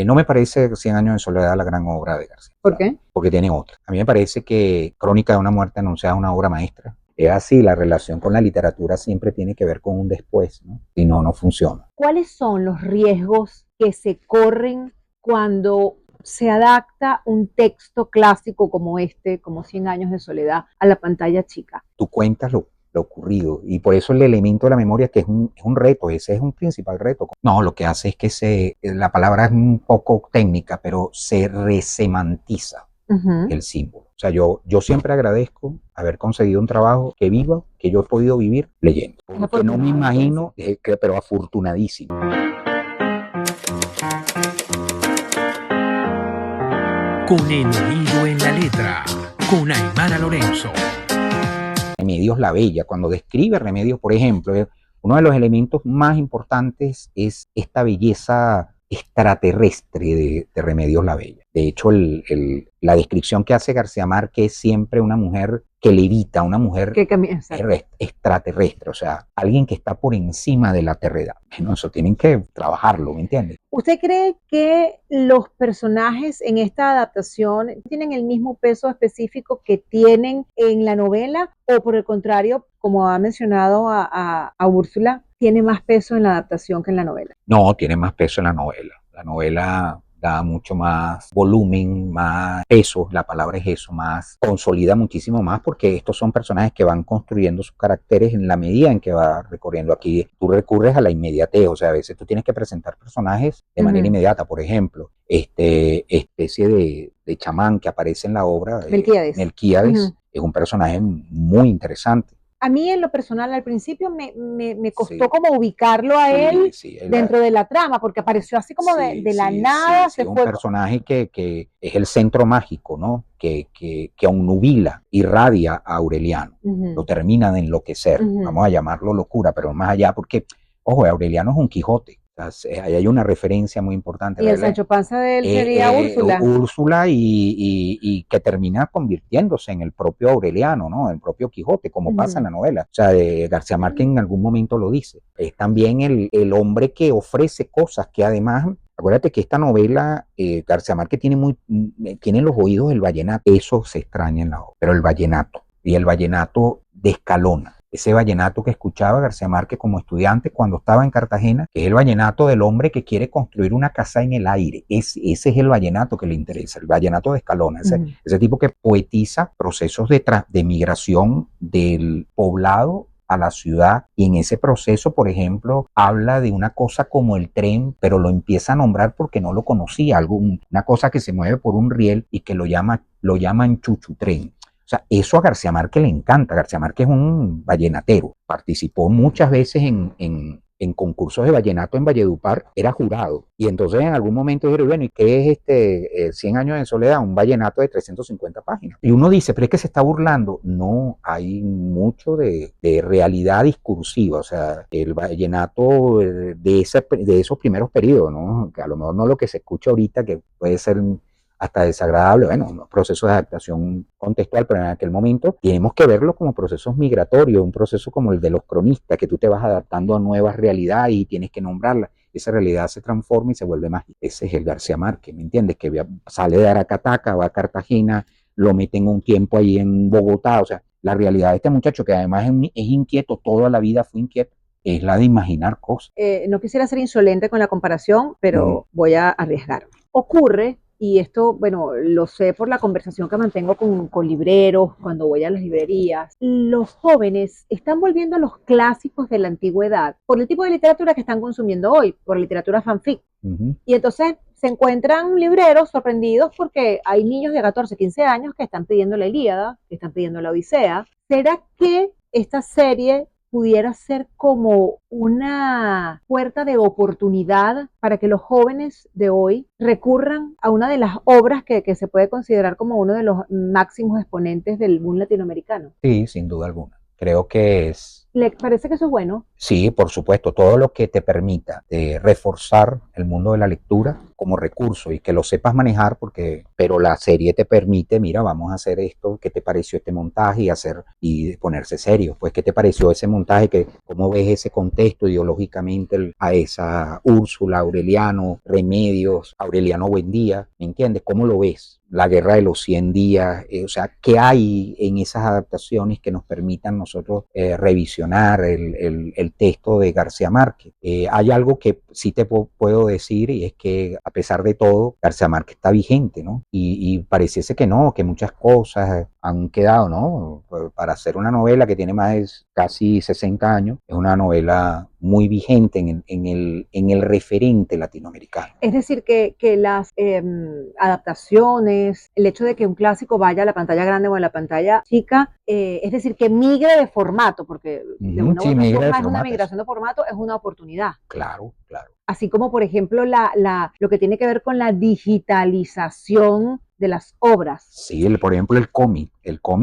No me parece Cien años de soledad la gran obra de García. ¿Por qué? Porque tiene otra. A mí me parece que Crónica de una muerte anunciada es una obra maestra. Es así, la relación con la literatura siempre tiene que ver con un después, ¿no? Si no, no funciona. ¿Cuáles son los riesgos que se corren cuando se adapta un texto clásico como este, como Cien años de soledad, a la pantalla chica? Tú cuentas lo ocurrido y por eso el elemento de la memoria que es un reto, ese es un principal reto. No, lo que hace es que la palabra es un poco técnica, pero se resemantiza el símbolo. O sea, yo siempre agradezco haber conseguido un trabajo que viva, que yo he podido vivir leyendo. Porque no me imagino, pero afortunadísimo. Con el oído en la letra, con Aymara Lorenzo. Remedios la Bella, cuando describe Remedios, por ejemplo, uno de los elementos más importantes es esta belleza extraterrestre de Remedios la Bella. De hecho, la descripción que hace García Márquez es siempre una mujer que levita, una mujer extraterrestre, o sea, alguien que está por encima de la terredad. Bueno, eso tienen que trabajarlo, ¿me entiendes? ¿Usted cree que los personajes en esta adaptación tienen el mismo peso específico que tienen en la novela? ¿O por el contrario, como ha mencionado a Úrsula, tiene más peso en la adaptación que en la novela? No, tiene más peso en la novela. La novela da mucho más volumen, más peso, la palabra es eso, más, consolida muchísimo más porque estos son personajes que van construyendo sus caracteres en la medida en que va recorriendo. Aquí tú recurres a la inmediatez, o sea, a veces tú tienes que presentar personajes de manera inmediata. Por ejemplo, especie de chamán que aparece en la obra, Melquíades, es un personaje muy interesante. A mí en lo personal al principio me costó como ubicarlo a él dentro de la trama, porque apareció así como de la nada. Es un personaje que es el centro mágico, ¿no? Que obnubila, irradia a Aureliano, lo termina de enloquecer, vamos a llamarlo locura, pero más allá porque, ojo, Aureliano es un Quijote. Ahí hay una referencia muy importante. Y el Sancho Panza de él sería Úrsula. Úrsula y que termina convirtiéndose en el propio Aureliano, ¿no? El propio Quijote, como pasa en la novela. O sea, García Márquez en algún momento lo dice. Es también el hombre que ofrece cosas que además, acuérdate que esta novela, García Márquez tiene los oídos del vallenato. Eso se extraña en la obra. Pero el vallenato, y el vallenato descalona. Ese vallenato que escuchaba García Márquez como estudiante cuando estaba en Cartagena, que es el vallenato del hombre que quiere construir una casa en el aire. Ese es el vallenato que le interesa, el vallenato de Escalona, ese tipo que poetiza procesos de migración del poblado a la ciudad, y en ese proceso, por ejemplo, habla de una cosa como el tren, pero lo empieza a nombrar porque no lo conocía, una cosa que se mueve por un riel y que lo llaman chuchutren. O sea, eso a García Márquez le encanta. García Márquez es un vallenatero. Participó muchas veces en concursos de vallenato en Valledupar, era jurado. Y entonces en algún momento dijeron, bueno, ¿y qué es 100 años de soledad? Un vallenato de 350 páginas. Y uno dice, pero es que se está burlando. No, hay mucho de realidad discursiva. O sea, el vallenato de esos primeros periodos, ¿no? Que a lo mejor no lo que se escucha ahorita, que puede ser hasta desagradable, bueno, unos procesos de adaptación contextual, pero en aquel momento tenemos que verlo como procesos migratorios, un proceso como el de los cronistas, que tú te vas adaptando a nuevas realidades y tienes que nombrarlas. Esa realidad se transforma y se vuelve mágica. Ese es el García Márquez, ¿me entiendes? Que sale de Aracataca, va a Cartagena, lo meten un tiempo ahí en Bogotá, o sea, la realidad de este muchacho, que además es inquieto, toda la vida fue inquieto, es la de imaginar cosas. No quisiera ser insolente con la comparación, pero voy a arriesgar. Ocurre, y esto, bueno, lo sé por la conversación que mantengo con libreros, cuando voy a las librerías, los jóvenes están volviendo a los clásicos de la antigüedad por el tipo de literatura que están consumiendo hoy, por literatura fanfic. Y entonces se encuentran libreros sorprendidos porque hay niños de 14, 15 años que están pidiendo la Ilíada, que están pidiendo la Odisea. ¿Será que esta serie pudiera ser como una puerta de oportunidad para que los jóvenes de hoy recurran a una de las obras que se puede considerar como uno de los máximos exponentes del boom latinoamericano? Sí, sin duda alguna. Creo que es ¿Le parece que eso es bueno? Sí, por supuesto, todo lo que te permita reforzar el mundo de la lectura como recurso y que lo sepas manejar, pero la serie te permite, mira, vamos a hacer esto, ¿qué te pareció este montaje? Y ponerse serio, pues, ¿qué te pareció ese montaje? ¿Cómo ves ese contexto ideológicamente a esa Úrsula, Aureliano, Remedios, Aureliano Buendía? ¿Me entiendes? ¿Cómo lo ves? La guerra de los 100 días, o sea, ¿qué hay en esas adaptaciones que nos permitan nosotros revisionar el texto de García Márquez? Hay algo que sí te puedo decir, y es que a pesar de todo, García Márquez está vigente, ¿no? Y pareciese que no, que muchas cosas han quedado, ¿no? Para hacer una novela que tiene más de casi 60 años, es una novela muy vigente en el referente latinoamericano. Es decir, que las adaptaciones, el hecho de que un clásico vaya a la pantalla grande o a la pantalla chica, es decir, que migre de formato, porque de una u Sí, otra migra de forma es una formatos. migración de formato, es una oportunidad. Claro, claro. Así como, por ejemplo, lo que tiene que ver con la digitalización de las obras. Sí, por ejemplo, el cómic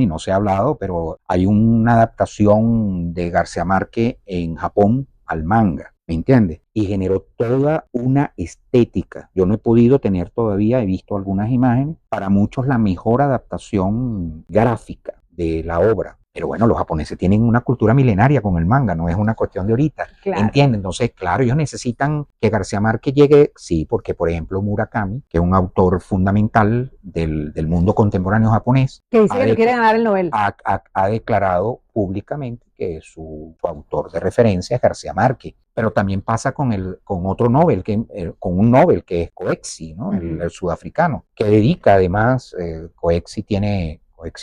no se ha hablado, pero hay una adaptación de García Márquez en Japón al manga, ¿me entiendes? Y generó toda una estética. Yo no he podido tener todavía, he visto algunas imágenes, para muchos la mejor adaptación gráfica de la obra. Pero bueno, los japoneses tienen una cultura milenaria con el manga, no es una cuestión de ahorita. Claro. ¿Entienden? Entonces, claro, ellos necesitan que García Márquez llegue, sí, porque por ejemplo Murakami, que es un autor fundamental del mundo contemporáneo japonés, Que dice que no quiere ganar el Nobel. ha declarado públicamente que su autor de referencia es García Márquez. Pero también pasa con otro Nobel, con un Nobel que es Coexi, ¿no? El sudafricano, que dedica además, Coexi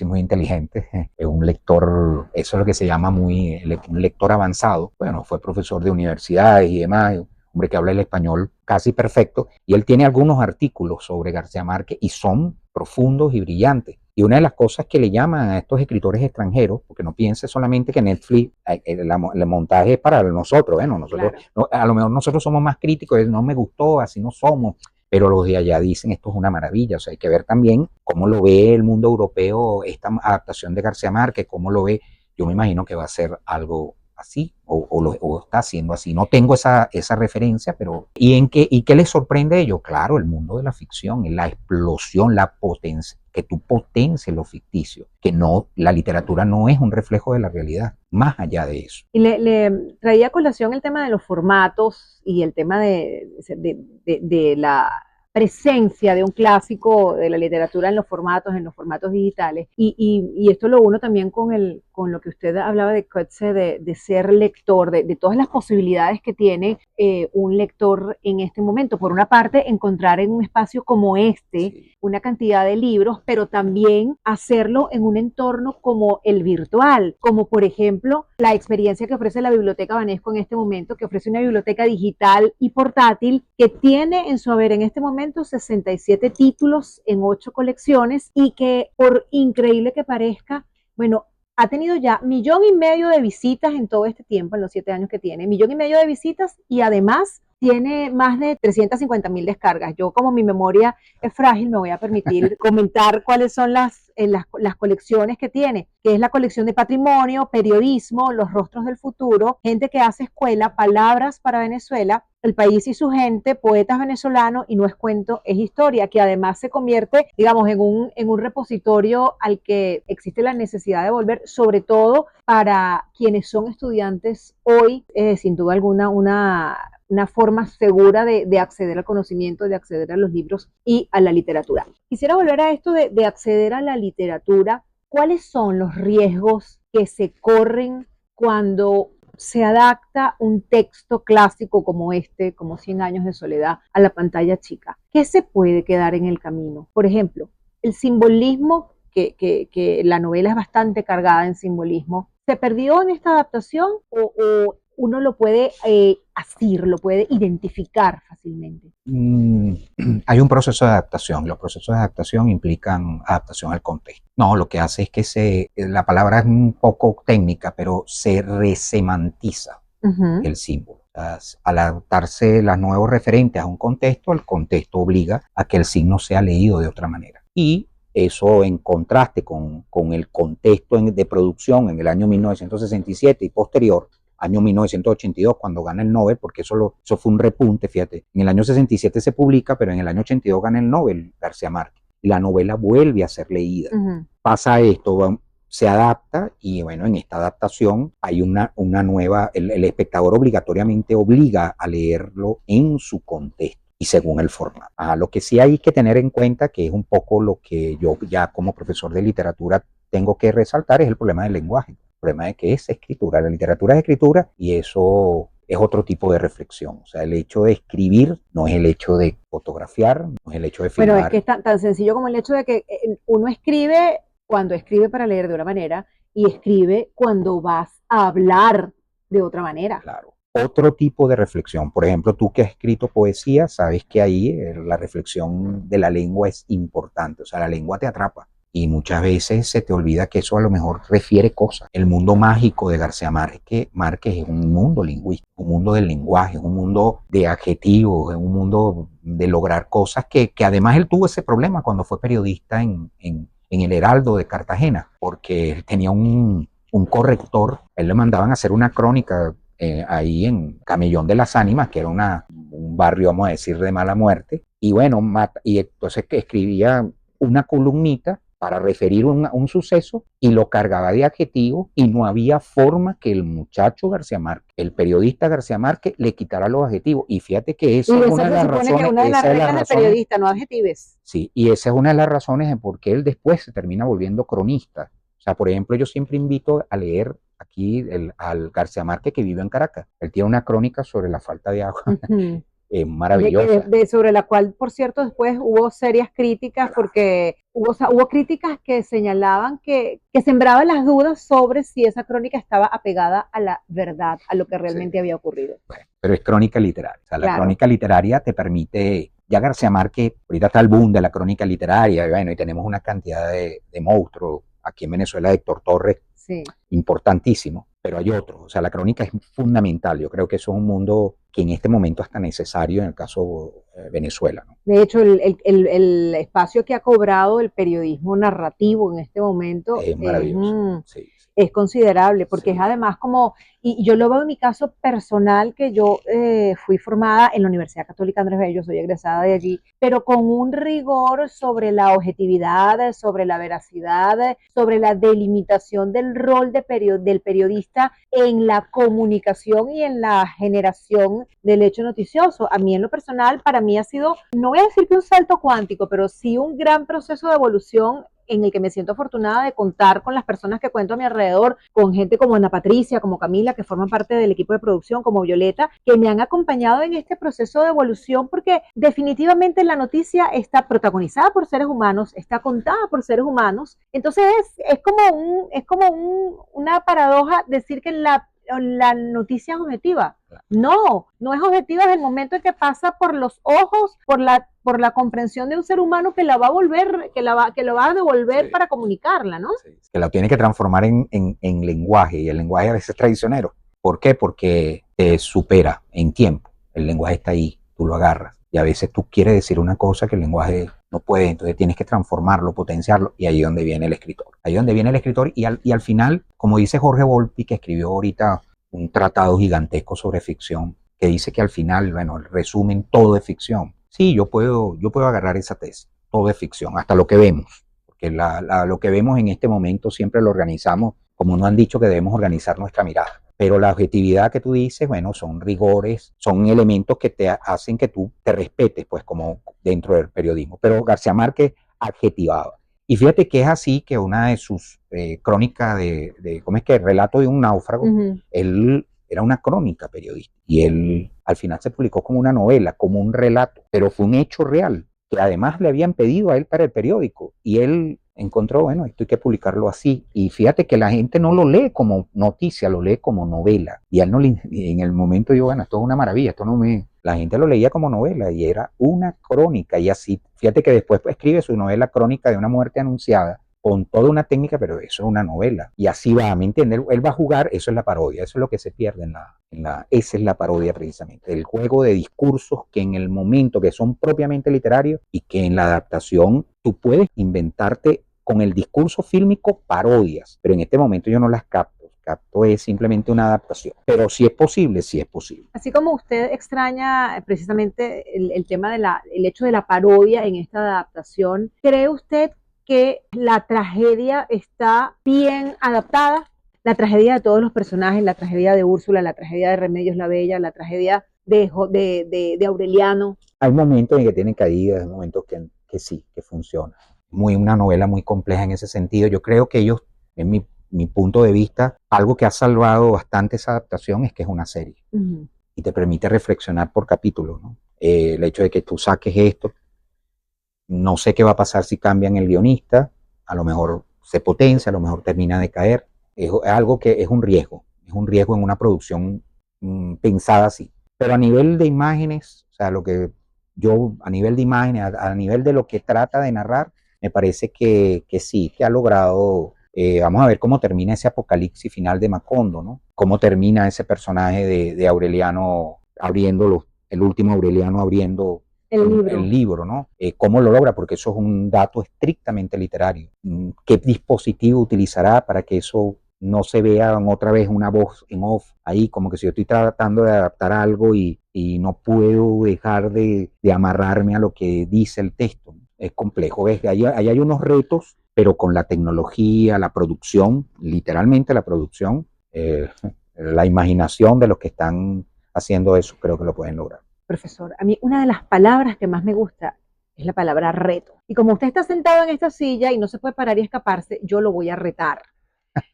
muy inteligente, es un lector, eso es lo que se llama un lector avanzado. Bueno, fue profesor de universidades y demás, hombre que habla el español casi perfecto, y él tiene algunos artículos sobre García Márquez y son profundos y brillantes. Y una de las cosas que le llaman a estos escritores extranjeros, porque no piense solamente que Netflix, el montaje es para nosotros, bueno, nosotros, Claro. no, a lo mejor nosotros somos más críticos, no me gustó, así no somos, pero los de allá dicen esto es una maravilla. O sea, hay que ver también cómo lo ve el mundo europeo, esta adaptación de García Márquez, cómo lo ve. Yo me imagino que va a ser algo así, o está haciendo así. No tengo esa referencia, pero ¿y qué les sorprende a ellos? Claro, el mundo de la ficción, la explosión, la potencia, que tú potencies lo ficticio, que no, la literatura no es un reflejo de la realidad, más allá de eso. Y le traía a colación el tema de los formatos y el tema de la presencia de un clásico de la literatura en los formatos digitales. Y esto lo uno también con lo que usted hablaba de Coetzee, de ser lector, de todas las posibilidades que tiene un lector en este momento. Por una parte, encontrar en un espacio como este una cantidad de libros, pero también hacerlo en un entorno como el virtual, como por ejemplo la experiencia que ofrece la Biblioteca Banesco en este momento, que ofrece una biblioteca digital y portátil que tiene en su haber en este momento 67 títulos en 8 colecciones y que, por increíble que parezca, bueno, ha tenido ya 1,5 millones de visitas en todo este tiempo, en los 7 años que tiene, 1,5 millones de visitas y además tiene más de 350,000 descargas. Yo, como mi memoria es frágil, me voy a permitir comentar cuáles son las colecciones que tiene, que es la colección de patrimonio, periodismo, los rostros del futuro, gente que hace escuela, palabras para Venezuela, el país y su gente, poetas venezolanos y no es cuento, es historia, que además se convierte, digamos, en un repositorio al que existe la necesidad de volver, sobre todo para quienes son estudiantes hoy, sin duda alguna, una forma segura de acceder al conocimiento, de acceder a los libros y a la literatura. Quisiera volver a esto de acceder a la literatura. ¿Cuáles son los riesgos que se corren cuando se adapta un texto clásico como este, como 100 años de soledad, a la pantalla chica? ¿Qué se puede quedar en el camino? Por ejemplo, el simbolismo, que la novela es bastante cargada en simbolismo, ¿se perdió en esta adaptación o uno lo puede asir, lo puede identificar fácilmente? Hay un proceso de adaptación. Los procesos de adaptación implican adaptación al contexto. No, lo que hace es que la palabra es un poco técnica, pero se resemantiza el símbolo. Al adaptarse los nuevos referentes a un contexto, el contexto obliga a que el signo sea leído de otra manera. Y eso en contraste con el contexto de producción en el año 1967 y posterior, año 1982, cuando gana el Nobel, porque eso fue un repunte, fíjate. En el año 67 se publica, pero en el año 82 gana el Nobel García Márquez. Y la novela vuelve a ser leída. Pasa esto, se adapta y bueno, en esta adaptación hay una nueva, el espectador obligatoriamente obliga a leerlo en su contexto y según el formato. Lo que sí hay que tener en cuenta, que es un poco lo que yo ya como profesor de literatura tengo que resaltar, es el problema del lenguaje. El problema de que es escritura. La literatura es escritura y eso es otro tipo de reflexión. O sea, el hecho de escribir no es el hecho de fotografiar, no es el hecho de filmar. Bueno, es que es tan sencillo como el hecho de que uno escribe cuando escribe para leer de una manera y escribe cuando vas a hablar de otra manera. Claro. Otro tipo de reflexión. Por ejemplo, tú que has escrito poesía, sabes que ahí la reflexión de la lengua es importante. O sea, la lengua te atrapa. Y muchas veces se te olvida que eso a lo mejor refiere cosas. El mundo mágico de García Márquez es un mundo lingüístico, un mundo del lenguaje, un mundo de adjetivos, un mundo de lograr cosas que además él tuvo ese problema cuando fue periodista en el Heraldo de Cartagena, porque él tenía un corrector, él le mandaban a hacer una crónica ahí en Camellón de las Ánimas, que era un barrio, vamos a decir, de mala muerte, y bueno, y entonces que escribía una columnita para referir un suceso y lo cargaba de adjetivos y no había forma que el muchacho García Márquez, el periodista García Márquez, le quitara los adjetivos. Y fíjate que eso es una de las razones. Que una de las reglas del periodista, no adjetives. Sí, y esa es una de las razones en por qué él después se termina volviendo cronista. O sea, por ejemplo, yo siempre invito a leer aquí al García Márquez que vive en Caracas. Él tiene una crónica sobre la falta de agua. Maravillosa. Sobre la cual, por cierto, después hubo serias críticas porque hubo críticas que señalaban que sembraban las dudas sobre si esa crónica estaba apegada a la verdad, a lo que realmente había ocurrido. Bueno, pero es crónica literaria. O sea, la crónica literaria te permite, ya García Márquez, ahorita está el boom de la crónica literaria, y bueno, y tenemos una cantidad de monstruos. Aquí en Venezuela, Héctor Torres, importantísimo, pero hay otros. O sea, la crónica es fundamental. Yo creo que eso es un mundo que en este momento es tan necesario en el caso Venezuela, ¿no? De hecho, el espacio que ha cobrado el periodismo narrativo en este momento es maravilloso. Es considerable, porque es además como, y yo lo veo en mi caso personal, que yo fui formada en la Universidad Católica Andrés Bello, soy egresada de allí, pero con un rigor sobre la objetividad, sobre la veracidad, sobre la delimitación del rol del periodista en la comunicación y en la generación del hecho noticioso. A mí en lo personal, para mí ha sido, no voy a decir que un salto cuántico, pero sí un gran proceso de evolución en el que me siento afortunada de contar con las personas que cuento a mi alrededor, con gente como Ana Patricia, como Camila, que forman parte del equipo de producción, como Violeta, que me han acompañado en este proceso de evolución, porque definitivamente la noticia está protagonizada por seres humanos, está contada por seres humanos. Entonces es como una paradoja decir que la noticia es objetiva. No es objetiva desde el momento en que pasa por los ojos, por la comprensión de un ser humano que la va a volver, que lo va a devolver para comunicarla, ¿no? Que la tiene que transformar en lenguaje, y el lenguaje a veces es traicionero. ¿Por qué? Porque te supera en tiempo. El lenguaje está ahí, tú lo agarras, y a veces tú quieres decir una cosa que el lenguaje no puede, entonces tienes que transformarlo, potenciarlo, y ahí es donde viene el escritor. Ahí es donde viene el escritor, y al final, como dice Jorge Volpi, que escribió ahorita un tratado gigantesco sobre ficción, que dice que al final, bueno, el resumen, todo es ficción. Sí, yo puedo agarrar esa tesis, todo es ficción, hasta lo que vemos, porque lo que vemos en este momento siempre lo organizamos, como nos han dicho que debemos organizar nuestra mirada. Pero la objetividad que tú dices, bueno, son rigores, son elementos que te hacen que tú te respetes, pues, como dentro del periodismo. Pero García Márquez adjetivaba. Y fíjate que es así que una de sus crónicas ¿cómo es que? Relato de un náufrago, él era una crónica periodística. Y él al final se publicó como una novela, como un relato, pero fue un hecho real, que además le habían pedido a él para el periódico. Y él encontró, bueno, esto hay que publicarlo así. Y fíjate que la gente no lo lee como noticia, lo lee como novela. Y a él no en el momento yo, bueno, esto es una maravilla, la gente lo leía como novela y era una crónica. Y así, fíjate que después escribe su novela Crónica de una muerte anunciada, con toda una técnica, pero eso es una novela. Y así va, ¿me entiendes? Él va a jugar, eso es la parodia, eso es lo que se pierde esa es la parodia precisamente. El juego de discursos que en el momento que son propiamente literarios y que en la adaptación tú puedes inventarte con el discurso fílmico parodias, pero en este momento yo no las capto. Capto es simplemente una adaptación. Pero si es posible, sí es posible. Así como usted extraña precisamente el tema el hecho de la parodia en esta adaptación, ¿cree usted que la tragedia está bien adaptada? La tragedia de todos los personajes, la tragedia de Úrsula, la tragedia de Remedios la Bella, la tragedia de Aureliano. Hay momentos en que tienen caídas, hay momentos que sí, que funciona. Una novela muy compleja en ese sentido. Yo creo que ellos, en mi punto de vista, algo que ha salvado bastante esa adaptación es que es una serie. Uh-huh. Y te permite reflexionar por capítulos, ¿no? El hecho de que tú saques esto, no sé qué va a pasar si cambian el guionista, a lo mejor se potencia, a lo mejor termina de caer. Es algo que es un riesgo en una producción pensada así. Pero a nivel de imágenes, o sea, a nivel de imágenes, a nivel de lo que trata de narrar, me parece que sí, que ha logrado. Vamos a ver cómo termina ese apocalipsis final de Macondo, ¿no? Cómo termina ese personaje de Aureliano el último Aureliano abriendo el libro, ¿no? ¿Cómo lo logra? Porque eso es un dato estrictamente literario. ¿Qué dispositivo utilizará para que eso no se vea otra vez una voz en off ahí, como que si yo estoy tratando de adaptar algo y no puedo dejar de amarrarme a lo que dice el texto? Es complejo, ¿ves? Ahí hay unos retos, pero con la tecnología, la producción, literalmente la producción, la imaginación de los que están haciendo eso, creo que lo pueden lograr. Profesor, a mí una de las palabras que más me gusta es la palabra reto. Y como usted está sentado en esta silla y no se puede parar y escaparse, yo lo voy a retar.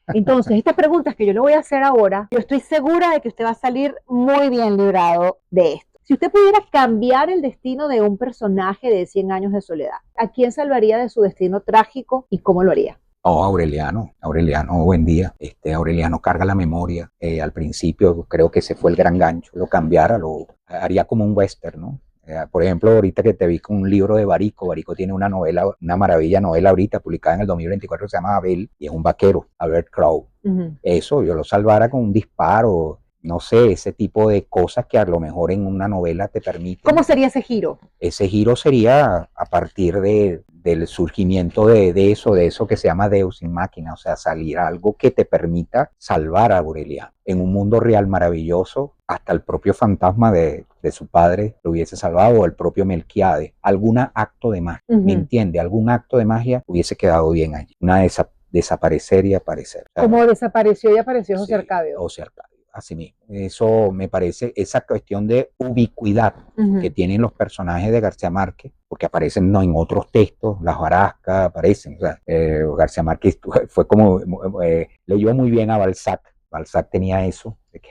Entonces, estas preguntas que yo le voy a hacer ahora, yo estoy segura de que usted va a salir muy bien librado de esto. Si usted pudiera cambiar el destino de un personaje de 100 años de soledad, ¿a quién salvaría de su destino trágico y cómo lo haría? Oh, Aureliano, buen día. Aureliano carga la memoria. Al principio creo que ese fue el gran gancho. Lo cambiara, lo haría como un western, ¿no? Por ejemplo, ahorita que te vi con un libro de Barico. Barico tiene una novela, una maravilla novela ahorita, publicada en el 2024, se llama Abel, y es un vaquero, Albert Crow. Uh-huh. Eso, yo lo salvara con un disparo, no sé, ese tipo de cosas que a lo mejor en una novela te permiten. ¿Cómo sería ese giro? Ese giro sería a partir del surgimiento de eso que se llama Deus in Machina, o sea, salir algo que te permita salvar a Aureliano. En un mundo real maravilloso, hasta el propio fantasma de su padre lo hubiese salvado, o el propio Melquiades. Algún acto de magia, uh-huh. ¿Me entiende? Algún acto de magia hubiese quedado bien allí. Desaparecer y aparecer. Como desapareció y apareció José Arcadio. José Arcadio. Así mismo. Eso me parece, esa cuestión de ubicuidad uh-huh. que tienen los personajes de García Márquez, porque aparecen en otros textos, las Hojarascas aparecen. O sea, García Márquez fue como, leyó muy bien a Balzac. Balzac tenía eso, de que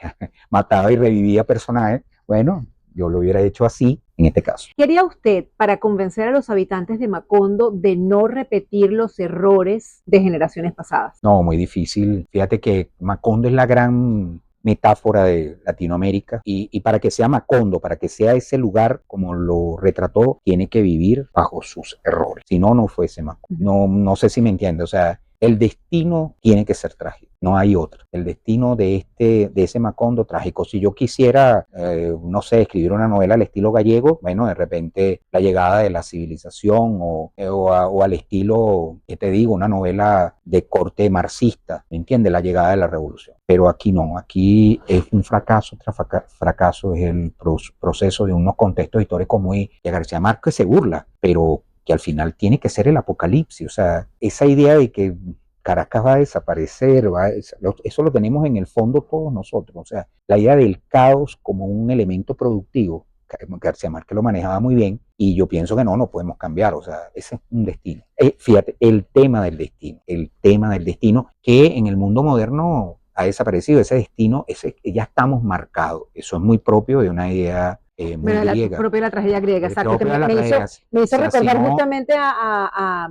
mataba y revivía personajes. Bueno, yo lo hubiera hecho así en este caso. ¿Qué haría usted para convencer a los habitantes de Macondo de no repetir los errores de generaciones pasadas? No, muy difícil. Fíjate que Macondo es la gran metáfora de Latinoamérica y para que sea Macondo, para que sea ese lugar como lo retrató, tiene que vivir bajo sus errores. Si no, no fuese Macondo. No sé si me entiende. O sea, el destino tiene que ser trágico, no hay otro. El destino de ese Macondo trágico. Si yo quisiera, no sé, escribir una novela al estilo gallego, bueno, de repente la llegada de la civilización o al estilo, ¿qué te digo? Una novela de corte marxista, ¿me entiendes? La llegada de la revolución. Pero aquí no, aquí es un fracaso tras fracaso, es el proceso de unos contextos históricos que García Márquez se burla, pero que al final tiene que ser el apocalipsis. O sea, esa idea de que Caracas va a desaparecer, eso lo tenemos en el fondo todos nosotros. O sea, la idea del caos como un elemento productivo, García Márquez lo manejaba muy bien y yo pienso que no podemos cambiar. O sea, ese es un destino. Fíjate, el tema del destino que en el mundo moderno ha desaparecido. Ese destino, ya estamos marcados. Eso es muy propio de una idea muy griega. Propia de la tragedia griega, exacto. Me hizo recordar justamente a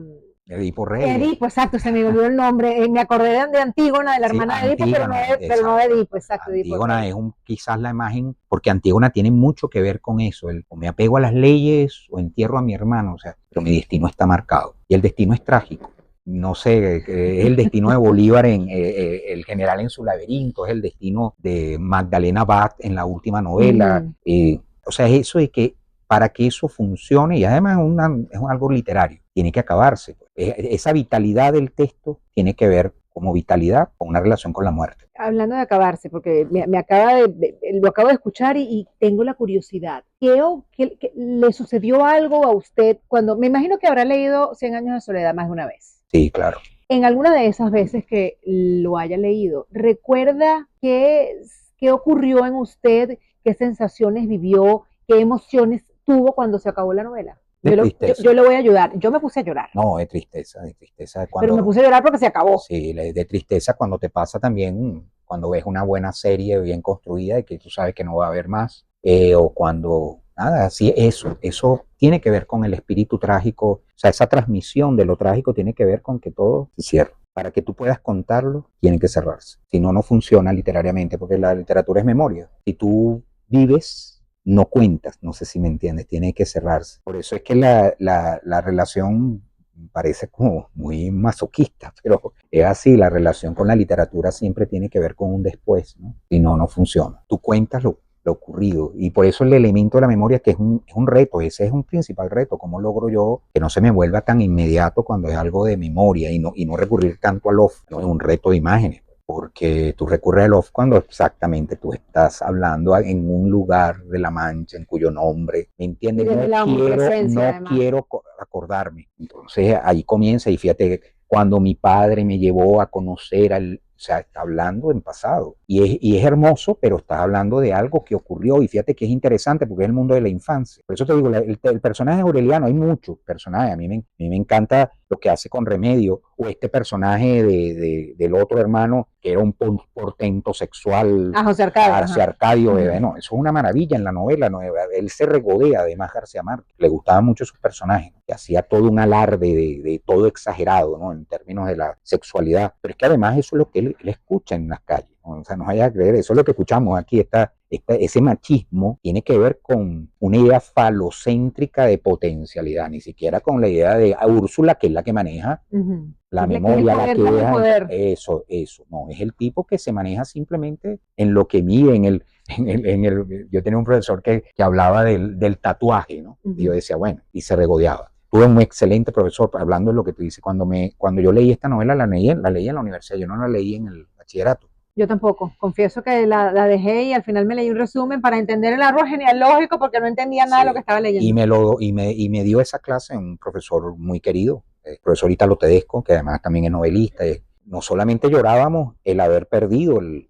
Edipo Rey. Edipo, exacto, se me olvidó el nombre. Me acordé de Antígona, de la hermana de Edipo, pero no de Edipo, exacto. Antígona es quizás la imagen, porque Antígona tiene mucho que ver con eso. O me apego a las leyes o entierro a mi hermano, o sea, pero mi destino está marcado. Y el destino es trágico. no sé, es el destino de Bolívar en El general en su laberinto, es el destino de Magdalena Bach en la última novela. O sea, es eso de que para que eso funcione, y además es algo literario, tiene que acabarse. Esa vitalidad del texto tiene que ver como vitalidad con una relación con la muerte. Hablando de acabarse, porque lo acabo de escuchar y tengo la curiosidad. ¿Qué le sucedió algo a usted cuando, me imagino que habrá leído Cien años de soledad más de una vez? Sí, claro. En alguna de esas veces que lo haya leído, ¿recuerda qué ocurrió en usted? ¿Qué sensaciones vivió? ¿Qué emociones tuvo cuando se acabó la novela? De tristeza. Yo le voy a ayudar. Yo me puse a llorar. No, de tristeza, de tristeza. Pero me puse a llorar porque se acabó. Sí, de tristeza cuando te pasa también, cuando ves una buena serie bien construida y que tú sabes que no va a haber más, o cuando, nada, sí, eso tiene que ver con el espíritu trágico, o sea, esa transmisión de lo trágico tiene que ver con que todo se cierra. Para que tú puedas contarlo, tiene que cerrarse. Si no, no funciona literariamente, porque la literatura es memoria. Si tú vives, no cuentas, no sé si me entiendes, tiene que cerrarse. Por eso es que la relación parece como muy masoquista, pero es así, la relación con la literatura siempre tiene que ver con un después, ¿no? Si no, no funciona. Tú cuentas lo ocurrido, y por eso el elemento de la memoria que es un reto, ese es un principal reto. ¿Cómo logro yo que no se me vuelva tan inmediato cuando es algo de memoria y no recurrir tanto al off? No es un reto de imágenes, porque tú recurres al off cuando exactamente tú estás hablando en un lugar de La Mancha en cuyo nombre, ¿me entiendes? No quiero acordarme. Entonces ahí comienza, y fíjate, cuando mi padre me llevó a conocer o sea, está hablando en pasado. Y es hermoso, pero estás hablando de algo que ocurrió. Y fíjate que es interesante porque es el mundo de la infancia. Por eso te digo, el personaje Aureliano, hay muchos personajes. A mí me encanta lo que hace con Remedio, o este personaje del otro hermano, que era un portento sexual. José Arcadio. José Arcadio, bueno, eso es una maravilla en la novela. ¿No? Él se regodea, además, García Márquez. Le gustaban mucho sus personajes, ¿no? Que hacía todo un alarde de todo exagerado, ¿no? En términos de la sexualidad. Pero es que además eso es lo que él escucha en las calles, ¿no? O sea, no vaya a creer, eso es lo que escuchamos aquí. Ese machismo tiene que ver con una idea falocéntrica de potencialidad, ni siquiera con la idea de Úrsula, que es la que maneja la memoria, la que deja. Eso, no, es el tipo que se maneja simplemente en lo que mide, yo tenía un profesor que hablaba del tatuaje, ¿no? Y yo decía, bueno, y se regodeaba. Tuve un excelente profesor, hablando de lo que tú dices, cuando yo leí esta novela, la leí en la universidad, yo no la leí en el bachillerato. Yo tampoco, confieso que la dejé y al final me leí un resumen para entender el árbol genealógico porque no entendía nada de lo que estaba leyendo. Y me dio esa clase un profesor muy querido, el profesor Italo Tedesco, que además también es novelista. No solamente llorábamos el haber perdido, el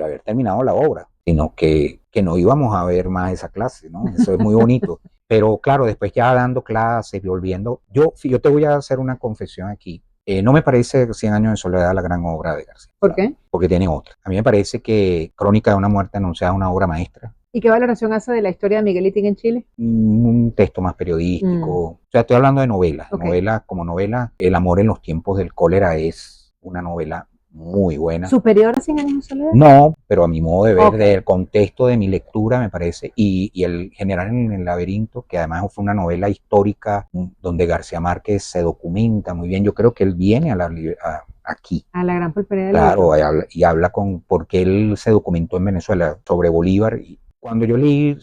haber terminado la obra, sino que no íbamos a ver más esa clase, ¿no? Eso es muy bonito. Pero claro, después ya dando clases, volviendo, yo te voy a hacer una confesión aquí. No me parece Cien años de soledad la gran obra de García. ¿Por qué? Porque tiene otra. A mí me parece que Crónica de una muerte anunciada es una obra maestra. ¿Y qué valoración hace de la historia de Miguelitín en Chile? Un texto más periodístico. O sea, estoy hablando de novelas. Okay. Novelas como novela. El amor en los tiempos del cólera es una novela muy buena. ¿Superior a Cien años de soledad? No, pero a mi modo de ver, del contexto de mi lectura, me parece, y el general en el laberinto, que además fue una novela histórica donde García Márquez se documenta muy bien. Yo creo que él viene aquí. A la gran pulpería. Claro, y habla porque él se documentó en Venezuela sobre Bolívar. Y cuando yo leí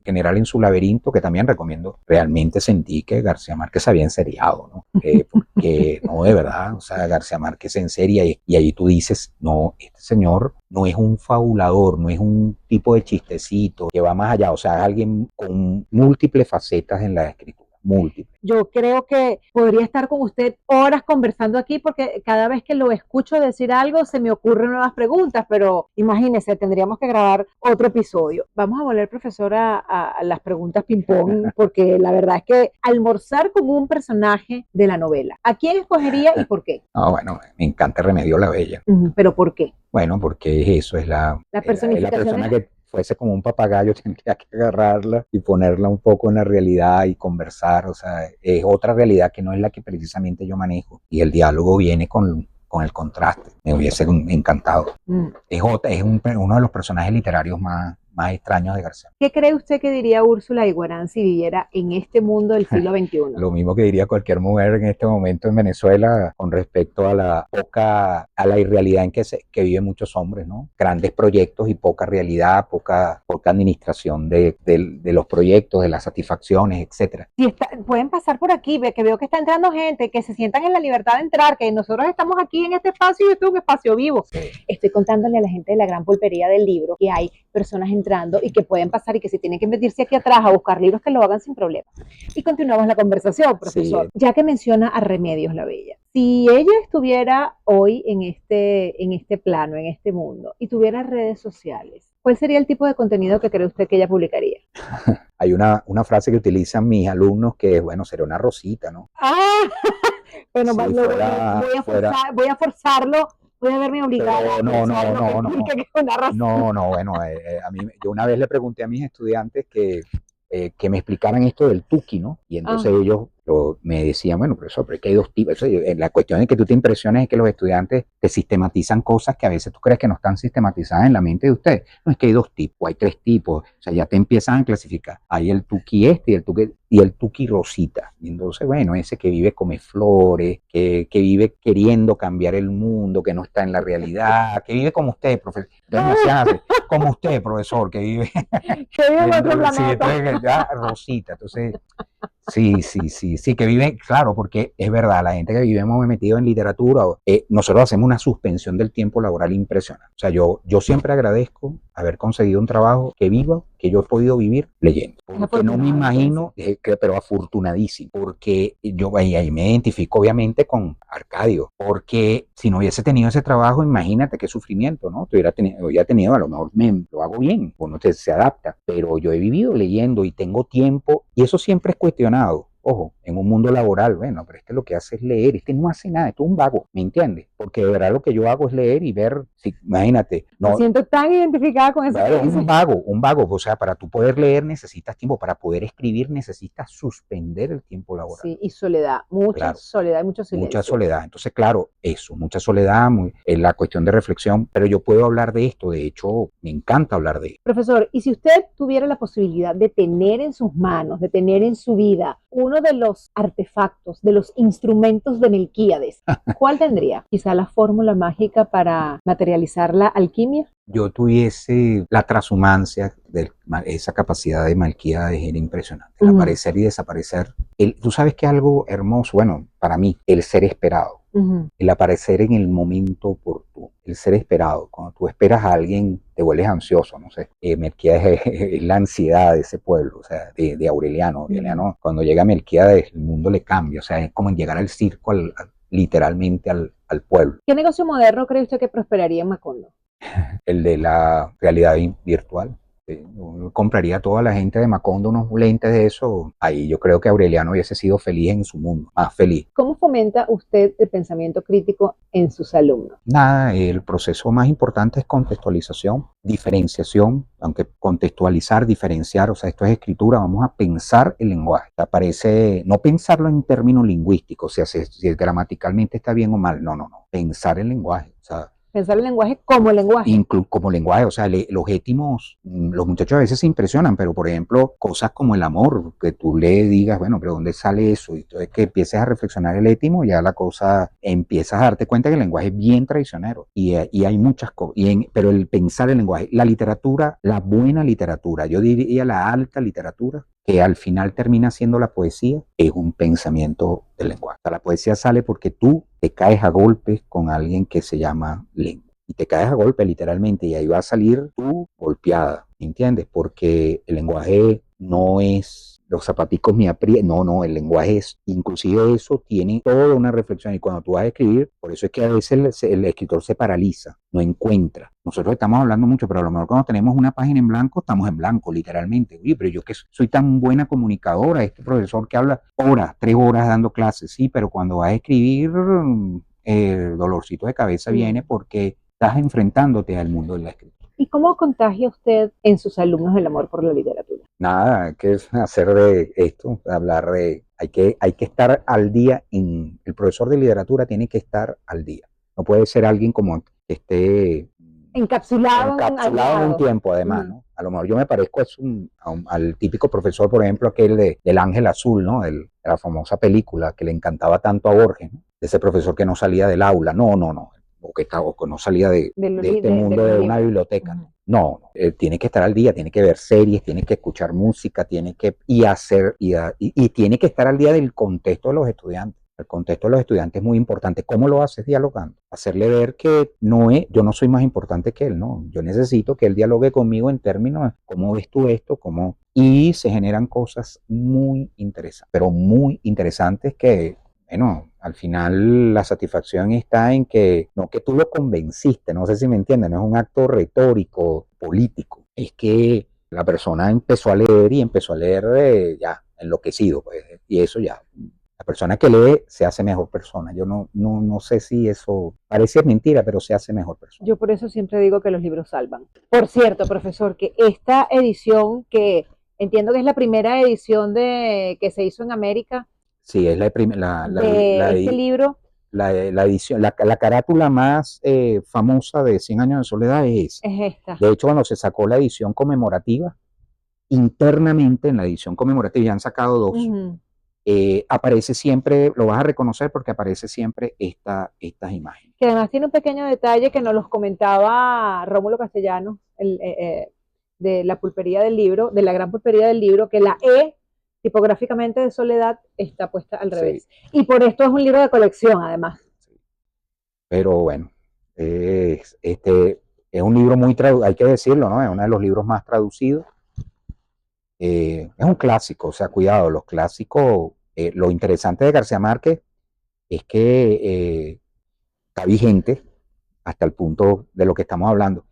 General en su laberinto, que también recomiendo, realmente sentí que García Márquez se había enseriado, ¿no? Porque, no, de verdad, o sea, García Márquez se enseria y ahí tú dices, no, este señor no es un fabulador, no es un tipo de chistecito que va más allá, o sea, es alguien con múltiples facetas en la escritura. Múltiples. Yo creo que podría estar con usted horas conversando aquí porque cada vez que lo escucho decir algo se me ocurren nuevas preguntas, pero imagínese, tendríamos que grabar otro episodio. Vamos a volver, profesora, a las preguntas ping-pong, porque la verdad es que almorzar con un personaje de la novela, ¿a quién escogería y por qué? Bueno, me encanta Remedio la Bella. ¿Pero por qué? Bueno, porque eso es la persona que fuese como un papagayo, tendría que agarrarla y ponerla un poco en la realidad y conversar. O sea, es otra realidad que no es la que precisamente yo manejo. Y el diálogo viene con el contraste. Me hubiese encantado. Es uno de los personajes literarios más más extraños de García. ¿Qué cree usted que diría Úrsula Iguarán si viviera en este mundo del siglo XXI? Lo mismo que diría cualquier mujer en este momento en Venezuela con respecto a a la irrealidad en que viven muchos hombres, ¿no? Grandes proyectos y poca realidad, poca administración de los proyectos, de las satisfacciones, etcétera. Si pueden pasar por aquí, que veo que está entrando gente, que se sientan en la libertad de entrar, que nosotros estamos aquí en este espacio y esto es un espacio vivo. Sí. Estoy contándole a la gente de la gran pulpería del libro que hay personas entrando y que pueden pasar y que si tienen que meterse aquí atrás a buscar libros que lo hagan sin problema. Y continuamos la conversación, profesor. Sí. Ya que menciona a Remedios la Bella, si ella estuviera hoy en este plano, en este mundo, y tuviera redes sociales, ¿cuál sería el tipo de contenido que cree usted que ella publicaría? Hay una frase que utilizan mis alumnos que es, bueno, será una rosita, ¿no? ¡Ah! Bueno, Si voy a forzarlo, voy a verme obligada Pero a no, forzarlo, que es una razón. no, bueno, yo una vez le pregunté a mis estudiantes que me explicaran esto del tuki, ¿no? Y entonces ellos me decían, bueno, profesor, pero es que hay dos tipos. La cuestión es que tú te impresiones es que los estudiantes te sistematizan cosas que a veces tú crees que no están sistematizadas en la mente de ustedes. No, es que hay dos tipos, hay tres tipos, o sea, ya te empiezan a clasificar. Hay el tuki y el tuki rosita. Y entonces, bueno, ese que vive come flores, que vive queriendo cambiar el mundo, que no está en la realidad, que vive como usted, profesor. Entonces me hacían como usted, profesor, que vive Que vive en otro sí, planeta. entonces ya rosita. Entonces, sí, que vive, claro, porque es verdad, la gente que vivimos metido en literatura, nosotros hacemos una suspensión del tiempo laboral impresionante. O sea, yo siempre agradezco haber conseguido un trabajo que viva, que yo he podido vivir leyendo. Porque no me imagino, pero afortunadísimo, porque yo ahí me identifico obviamente con Arcadio, porque si no hubiese tenido ese trabajo, imagínate qué sufrimiento, ¿no? Hubiera tenido, a lo mejor lo hago bien, uno se adapta, pero yo he vivido leyendo y tengo tiempo, y eso siempre es cuestionado. Ojo, en un mundo laboral, bueno, pero lo que hace es leer, no hace nada, esto es un vago, ¿me entiendes? Porque de verdad lo que yo hago es leer y ver, imagínate. Me siento tan identificada con eso claro, que dice. un vago, o sea, para tú poder leer necesitas tiempo, para poder escribir necesitas suspender el tiempo laboral. Sí, y soledad, mucha claro, soledad y mucho silencio. Mucha soledad, entonces claro, mucha soledad, la cuestión de reflexión, pero yo puedo hablar de esto, de hecho, me encanta hablar de esto. Profesor, y si usted tuviera la posibilidad de tener en sus manos, de tener en su vida uno de los artefactos, de los instrumentos de Melquíades, ¿cuál tendría? Quizá la fórmula mágica para materializar la alquimia. Yo tuviese la transhumancia, esa capacidad de Melquíades era impresionante, el aparecer y desaparecer. Tú sabes que algo hermoso, bueno, para mí, el ser esperado. El aparecer en el momento oportuno, el ser esperado. Cuando tú esperas a alguien, te vuelves ansioso, no sé. Melquíades es la ansiedad de ese pueblo, o sea, de Aureliano. Aureliano, cuando llega Melquíades, el mundo le cambia, o sea, es como en llegar al circo, literalmente al pueblo. ¿Qué negocio moderno cree usted que prosperaría en Macondo? El de la realidad virtual. Compraría a toda la gente de Macondo unos lentes de eso. Ahí yo creo que Aureliano hubiese sido feliz en su mundo, más feliz. ¿Cómo fomenta usted el pensamiento crítico en sus alumnos? Nada, el proceso más importante es contextualización, diferenciación, aunque contextualizar, diferenciar, o sea, esto es escritura, vamos a pensar el lenguaje. Parece, no pensarlo en términos lingüísticos, o sea, si gramaticalmente está bien o mal, no, pensar el lenguaje, o sea, pensar el lenguaje como lenguaje. Como lenguaje, o sea, los étimos, los muchachos a veces se impresionan, pero por ejemplo, cosas como el amor, que tú le digas, bueno, pero ¿dónde sale eso? Y entonces que empieces a reflexionar el étimo, ya la cosa, empiezas a darte cuenta que el lenguaje es bien traicionero y hay muchas cosas, pero el pensar el lenguaje, la literatura, la buena literatura, yo diría la alta literatura, que al final termina siendo la poesía, es un pensamiento del lenguaje. O sea, la poesía sale porque tú te caes a golpes con alguien que se llama lengua. Y te caes a golpe literalmente y ahí va a salir tú golpeada, ¿entiendes? Porque el lenguaje no es los zapaticos me aprietan, no, el lenguaje es, inclusive eso tiene toda una reflexión y cuando tú vas a escribir, por eso es que a veces el escritor se paraliza, no encuentra. Nosotros estamos hablando mucho, pero a lo mejor cuando tenemos una página en blanco, estamos en blanco, literalmente. Oye, pero yo que soy tan buena comunicadora, este profesor que habla 3 horas dando clases, sí, pero cuando vas a escribir, el dolorcito de cabeza viene porque estás enfrentándote al mundo de la escritura. ¿Y cómo contagia usted en sus alumnos el amor por la literatura? Nada, hay que hacer de esto, hablar de, hay que estar al día, el profesor de literatura tiene que estar al día. No puede ser alguien como que esté Encapsulado, encapsulado en un tiempo, además, ¿no? A lo mejor yo me parezco al típico profesor, por ejemplo, aquel del Ángel Azul, ¿no? De la famosa película que le encantaba tanto a Borges, ¿no? De ese profesor que no salía del aula, no, o que no salía de este mundo de una biblioteca. Uh-huh. No, tiene que estar al día, tiene que ver series, tiene que escuchar música, tiene que y tiene que estar al día del contexto de los estudiantes. El contexto de los estudiantes es muy importante. ¿Cómo lo haces? Dialogando. Hacerle ver que yo no soy más importante que él, no. Yo necesito que él dialogue conmigo en términos de cómo ves tú esto, y se generan cosas muy interesantes, pero muy interesantes que, bueno, al final la satisfacción está en que, no que tú lo convenciste, no sé si me entienden, no es un acto retórico, político, es que la persona empezó a leer ya enloquecido, pues, y eso ya. La persona que lee se hace mejor persona. Yo no sé si eso parece mentira, pero se hace mejor persona. Yo por eso siempre digo que los libros salvan. Por cierto, profesor, que esta edición, que entiendo que es la primera edición que se hizo en América, sí, es este libro. La edición, la carátula más famosa de 100 años de soledad es esta. De hecho, cuando se sacó la edición conmemorativa, internamente en la edición conmemorativa, ya han sacado dos, Uh-huh. Aparece siempre, lo vas a reconocer porque aparece siempre estas imágenes. Que además tiene un pequeño detalle que nos los comentaba Rómulo Castellanos, de la pulpería del libro, de la gran pulpería del libro, que la E tipográficamente de Soledad está puesta al revés. Sí. Y por esto es un libro de colección, además. Sí. Pero bueno, es un libro muy traducido, hay que decirlo, ¿no? Es uno de los libros más traducidos. Es un clásico, o sea, cuidado, los clásicos, lo interesante de García Márquez es que está vigente hasta el punto de lo que estamos hablando.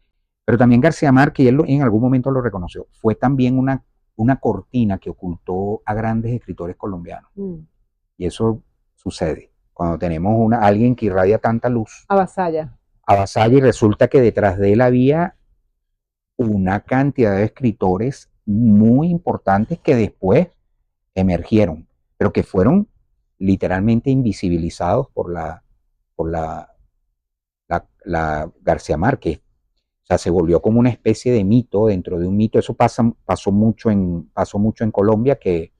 Pero también García Márquez, y él en algún momento lo reconoció, fue también una cortina que ocultó a grandes escritores colombianos. Y eso sucede cuando tenemos alguien que irradia tanta luz. Avasalla. Y resulta que detrás de él había una cantidad de escritores muy importantes que después emergieron, pero que fueron literalmente invisibilizados por la García Márquez. O sea, se volvió como una especie de mito dentro de un mito. Eso pasó mucho en Colombia, que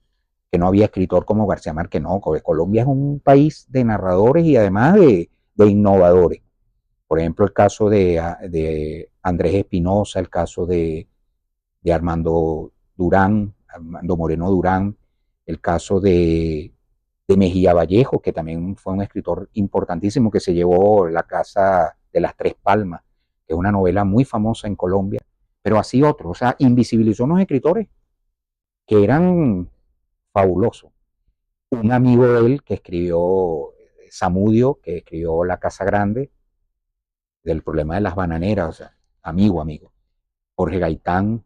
no había escritor como García Márquez. No, Colombia es un país de narradores y además de innovadores. Por ejemplo, el caso de Andrés Espinosa, el caso de Armando Moreno Durán, el caso de Mejía Vallejo, que también fue un escritor importantísimo que se llevó La Casa de las Tres Palmas, que es una novela muy famosa en Colombia, pero así otros, o sea, invisibilizó unos escritores que eran fabulosos. Un amigo de él que escribió, Zamudio, que escribió La Casa Grande, del problema de las bananeras, o sea, amigo. Jorge Gaitán,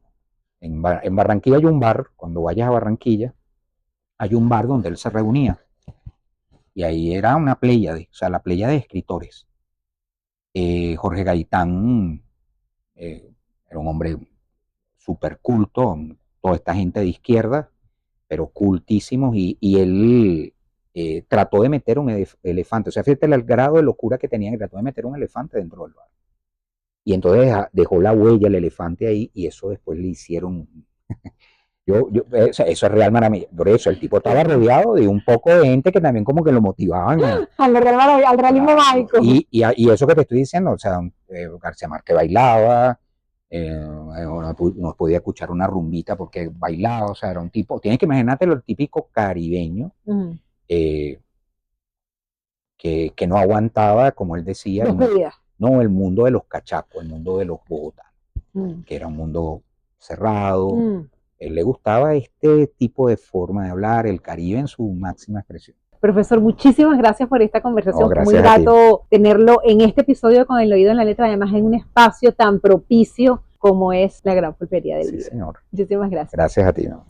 en Barranquilla hay un bar, cuando vayas a Barranquilla, hay un bar donde él se reunía. Y ahí era una pléyade, o sea, la pléyade de escritores. Jorge Gaitán era un hombre súper culto, toda esta gente de izquierda, pero cultísimos, y él trató de meter un elefante, o sea, fíjate el grado de locura que tenía, que trató de meter un elefante dentro del bar. Y entonces dejó la huella el elefante ahí, y eso después le hicieron... o sea, eso es real maravilla. Por eso el tipo estaba rodeado de un poco de gente que también como que lo motivaban al realismo mágico. Y eso que te estoy diciendo, o sea, García Márquez bailaba, no podía escuchar una rumbita porque bailaba, o sea, era un tipo, tienes que imaginarte el típico caribeño, que no aguantaba, como él decía, el mundo de los cachacos, el mundo de los bogotanos, que era un mundo cerrado. Él le gustaba este tipo de forma de hablar, el Caribe en su máxima expresión. Profesor, muchísimas gracias por esta conversación. Fue muy grato tenerlo en este episodio con el oído en la letra, además en un espacio tan propicio como es la gran pulpería del libro. Sí, señor. Muchísimas gracias. Gracias a ti, ¿no?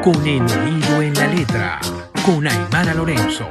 Con el oído en la letra, con Aymara Lorenzo.